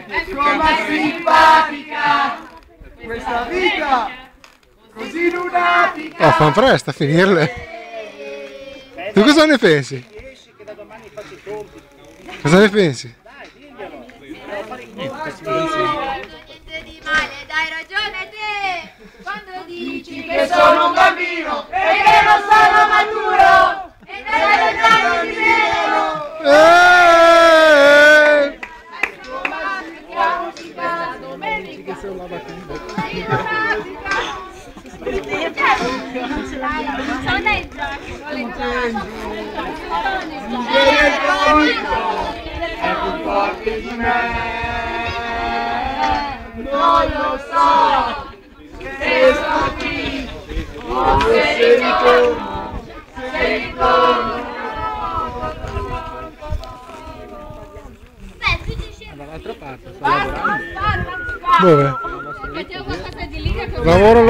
Com'è simpatica questa vita così lunatica. Oh, fan presto a finirle. Tu cosa ne pensi? Cosa ne pensi? Niente di male, dai ragione te, quando dici Che sono un bambino e che non sono maturo e dai ragione ti vedo. Musica, domenica, sono è più forte di me. Non lo so se sto qui o se ritorno, se ritorno. Dove? qualcosa di lì che Lavoro